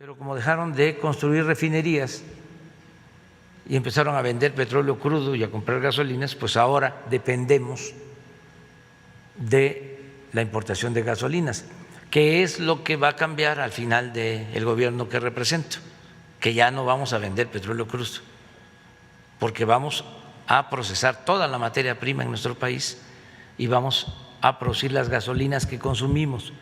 Pero como dejaron de construir refinerías y empezaron a vender petróleo crudo y a comprar gasolinas, pues ahora dependemos de la importación de gasolinas, que es lo que va a cambiar al final del gobierno que represento, que ya no vamos a vender petróleo crudo, porque vamos a procesar toda la materia prima en nuestro país y vamos a producir las gasolinas que consumimos.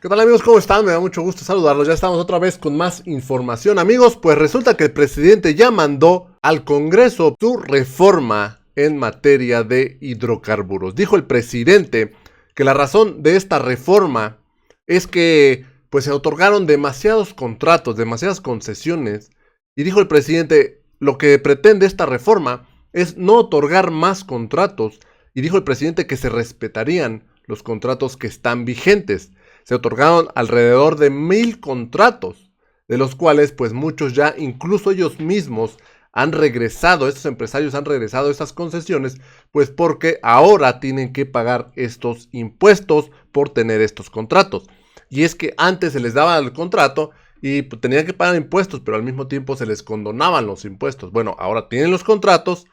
¿Qué tal, amigos? ¿Cómo están? Me da mucho gusto saludarlos. Ya estamos otra vez con más información. Amigos, pues resulta que el presidente ya mandó al Congreso su reforma en materia de hidrocarburos. Dijo el presidente que la razón de esta reforma es que pues se otorgaron demasiados contratos, demasiadas concesiones. Y dijo el presidente, lo que pretende esta reforma es no otorgar más contratos. Y dijo el presidente que se respetarían los contratos que están vigentes. Se otorgaron alrededor de 1,000 contratos, de los cuales pues muchos ya, incluso ellos mismos, han regresado, estos empresarios han regresado estas concesiones, pues porque ahora tienen que pagar estos impuestos por tener estos contratos. Y es que antes se les daba el contrato y pues, tenían que pagar impuestos, pero al mismo tiempo se les condonaban los impuestos. Bueno, ahora tienen los contratos,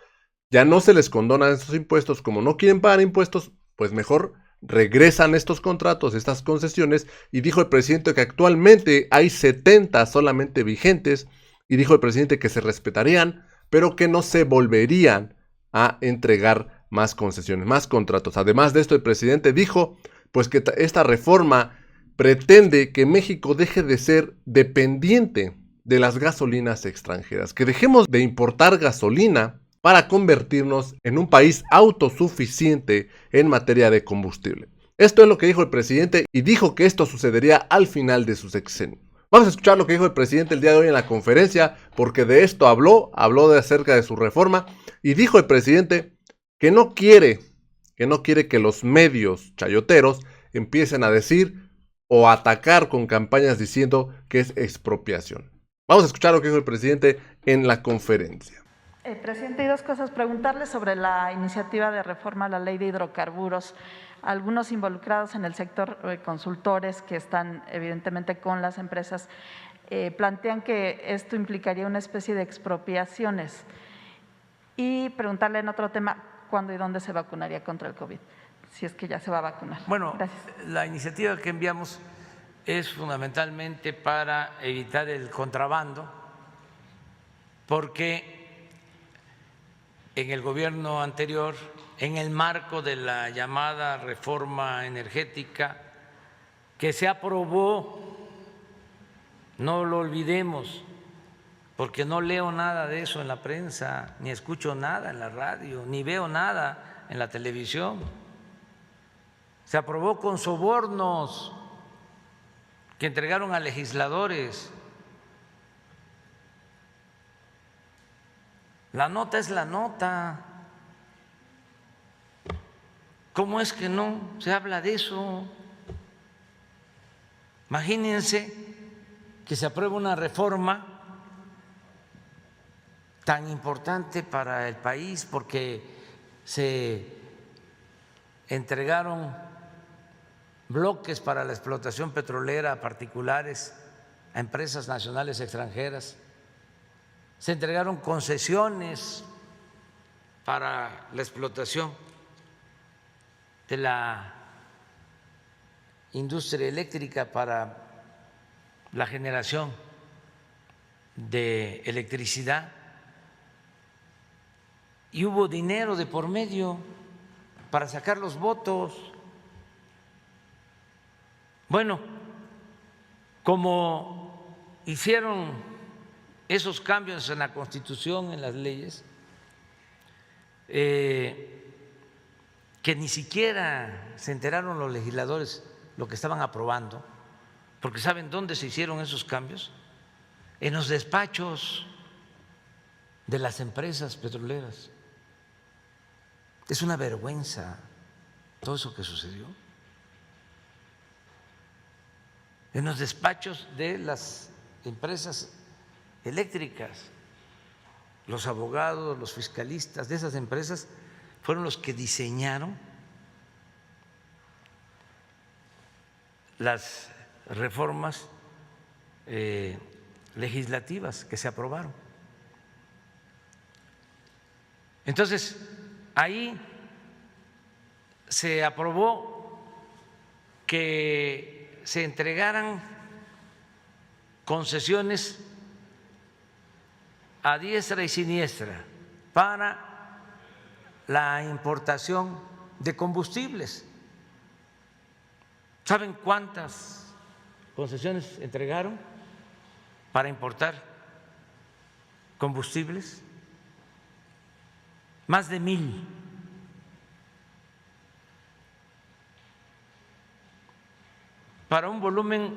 ya no se les condonan estos impuestos, como no quieren pagar impuestos, pues mejor regresan estos contratos, estas concesiones, y dijo el presidente que actualmente hay 70 solamente vigentes, y dijo el presidente que se respetarían, pero que no se volverían a entregar más concesiones, más contratos. Además de esto, el presidente dijo pues que esta reforma pretende que México deje de ser dependiente de las gasolinas extranjeras, que dejemos de importar gasolina para convertirnos en un país autosuficiente en materia de combustible. Esto es lo que dijo el presidente y dijo que esto sucedería al final de su sexenio. Vamos a escuchar lo que dijo el presidente el día de hoy en la conferencia, porque de esto habló de acerca de su reforma, y dijo el presidente que no quiere que los medios chayoteros empiecen a decir o atacar con campañas diciendo que es expropiación. Vamos a escuchar lo que dijo el presidente en la conferencia. Presidente, hay dos cosas. Preguntarle sobre la iniciativa de reforma a la ley de hidrocarburos. Algunos involucrados en el sector, consultores que están evidentemente con las empresas, plantean que esto implicaría una especie de expropiaciones. Y preguntarle en otro tema, ¿cuándo y dónde se vacunaría contra el COVID? Si es que ya se va a vacunar. Bueno, gracias. La iniciativa que enviamos es fundamentalmente para evitar el contrabando, porque en el gobierno anterior, en el marco de la llamada reforma energética que se aprobó, no lo olvidemos, porque no leo nada de eso en la prensa, ni escucho nada en la radio, ni veo nada en la televisión. Se aprobó con sobornos que entregaron a legisladores. La nota es la nota. ¿Cómo es que no se habla de eso? Imagínense que se apruebe una reforma tan importante para el país porque se entregaron bloques para la explotación petrolera a particulares, a empresas nacionales extranjeras. Se entregaron concesiones para la explotación de la industria eléctrica para la generación de electricidad y hubo dinero de por medio para sacar los votos. Bueno, como hicieron esos cambios en la Constitución, en las leyes, que ni siquiera se enteraron los legisladores lo que estaban aprobando, porque ¿saben dónde se hicieron esos cambios? En los despachos de las empresas petroleras. Es una vergüenza todo eso que sucedió. En los despachos de las empresas eléctricas, los abogados, los fiscalistas de esas empresas fueron los que diseñaron las reformas legislativas que se aprobaron. Entonces, ahí se aprobó que se entregaran concesiones a diestra y siniestra para la importación de combustibles. ¿Saben cuántas concesiones entregaron para importar combustibles? Más de 1,000. Para un volumen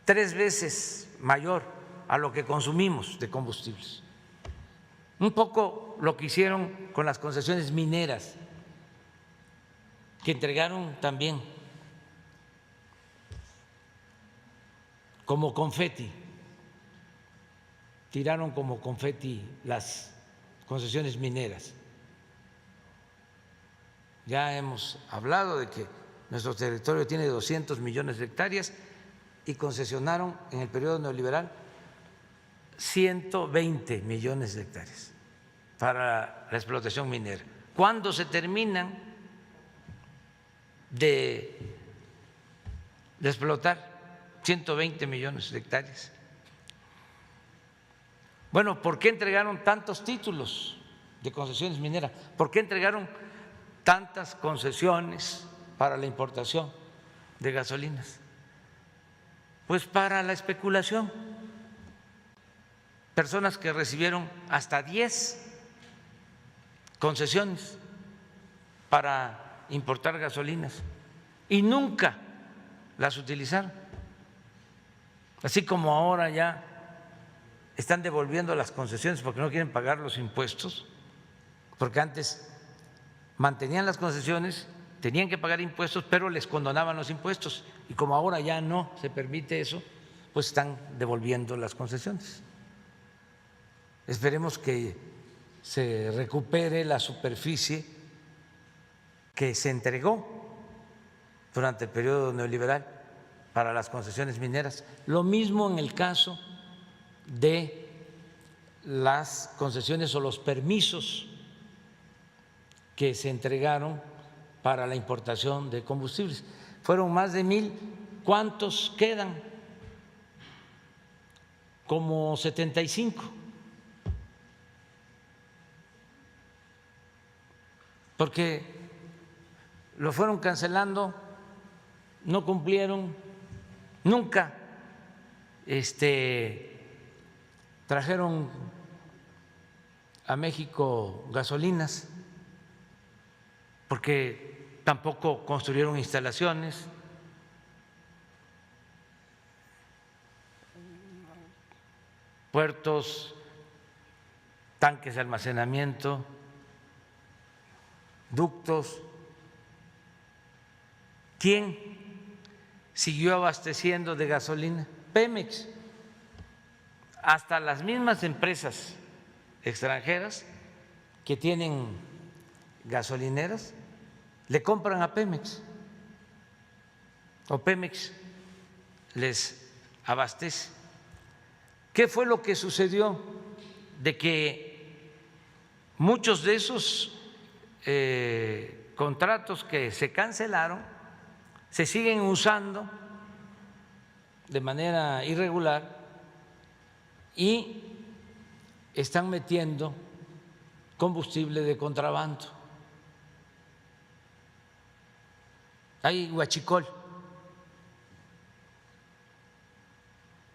3 veces mayor a lo que consumimos de combustibles. Un poco lo que hicieron con las concesiones mineras, que entregaron también como confeti, tiraron como confeti las concesiones mineras. Ya hemos hablado de que nuestro territorio tiene 200 millones de hectáreas y concesionaron en el periodo neoliberal 120 millones de hectáreas para la explotación minera. ¿Cuándo se terminan de explotar 120 millones de hectáreas? Bueno, ¿por qué entregaron tantos títulos de concesiones mineras? ¿Por qué entregaron tantas concesiones para la importación de gasolinas? Pues para la especulación. Personas que recibieron hasta 10 concesiones para importar gasolinas y nunca las utilizaron. Así como ahora ya están devolviendo las concesiones porque no quieren pagar los impuestos, porque antes mantenían las concesiones, tenían que pagar impuestos, pero les condonaban los impuestos, y como ahora ya no se permite eso, pues están devolviendo las concesiones. Esperemos que se recupere la superficie que se entregó durante el periodo neoliberal para las concesiones mineras. Lo mismo en el caso de las concesiones o los permisos que se entregaron para la importación de combustibles. Fueron más de 1,000. ¿Cuántos quedan? Como 75. Porque lo fueron cancelando, no cumplieron, nunca trajeron a México gasolinas, porque tampoco construyeron instalaciones, puertos, tanques de almacenamiento, ductos. ¿Quién siguió abasteciendo de gasolina? Pemex. Hasta las mismas empresas extranjeras que tienen gasolineras le compran a Pemex, o Pemex les abastece. ¿Qué fue lo que sucedió? De que muchos de esos contratos que se cancelaron se siguen usando de manera irregular y están metiendo combustible de contrabando. Hay huachicol.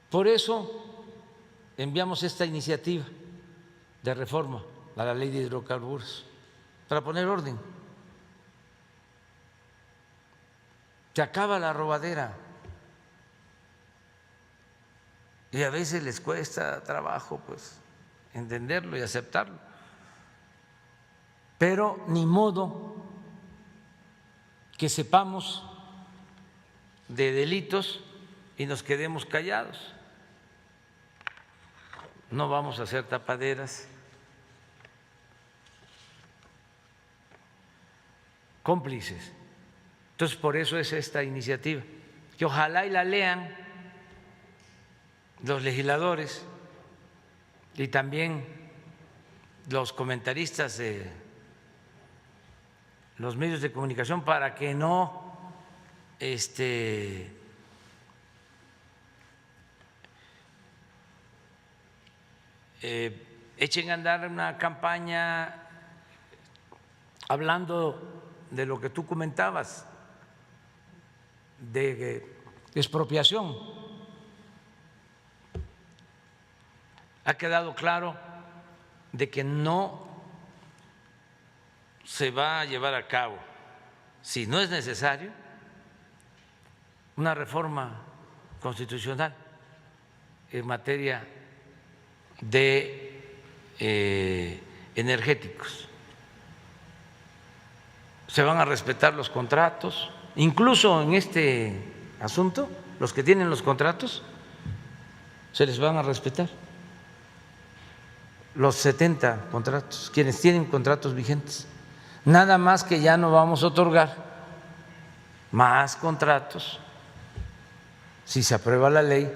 Por eso enviamos esta iniciativa de reforma a la ley de hidrocarburos, para poner orden. Se acaba la robadera y a veces les cuesta trabajo pues entenderlo y aceptarlo, pero ni modo que sepamos de delitos y nos quedemos callados. No vamos a hacer tapaderas. Cómplices. Entonces, por eso es esta iniciativa, que ojalá y la lean los legisladores y también los comentaristas de los medios de comunicación para que no echen a andar una campaña hablando de lo que tú comentabas, de expropiación. Ha quedado claro de que no se va a llevar a cabo, si no es necesario, una reforma constitucional en materia de energéticos. Se van a respetar los contratos, incluso en este asunto, los que tienen los contratos se les van a respetar. Los 70 contratos, quienes tienen contratos vigentes. Nada más que ya no vamos a otorgar más contratos si se aprueba la ley,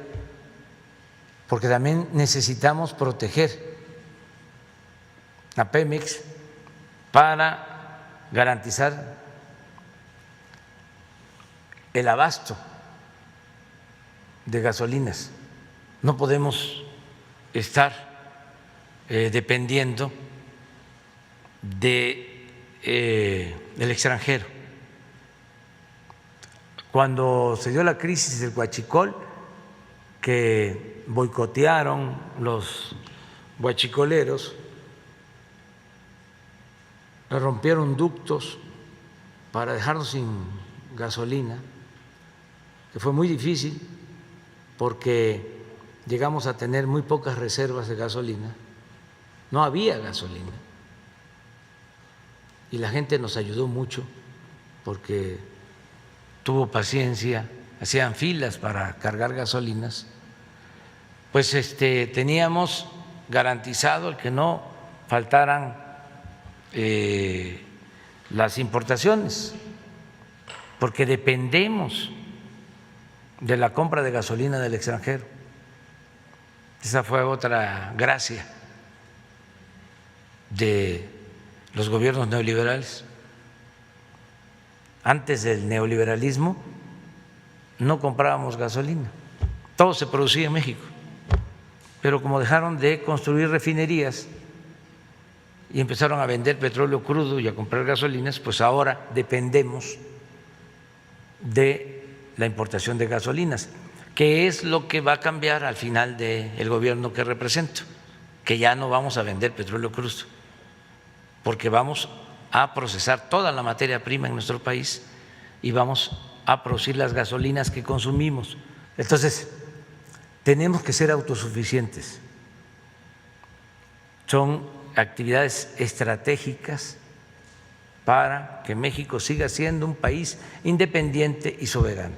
porque también necesitamos proteger a Pemex para garantizar el abasto de gasolinas. No podemos estar dependiendo del extranjero. Cuando se dio la crisis del huachicol, que boicotearon los huachicoleros, rompieron ductos para dejarnos sin gasolina, que fue muy difícil porque llegamos a tener muy pocas reservas de gasolina. No había gasolina y la gente nos ayudó mucho porque tuvo paciencia, hacían filas para cargar gasolinas. Pues teníamos garantizado el que no faltaran las importaciones, porque dependemos de la compra de gasolina del extranjero. Esa fue otra gracia de los gobiernos neoliberales. Antes del neoliberalismo no comprábamos gasolina, todo se producía en México, pero como dejaron de construir refinerías y empezaron a vender petróleo crudo y a comprar gasolinas, pues ahora dependemos de la importación de gasolinas, que es lo que va a cambiar al final del gobierno que represento, que ya no vamos a vender petróleo crudo, porque vamos a procesar toda la materia prima en nuestro país y vamos a producir las gasolinas que consumimos. Entonces, tenemos que ser autosuficientes. Son actividades estratégicas para que México siga siendo un país independiente y soberano.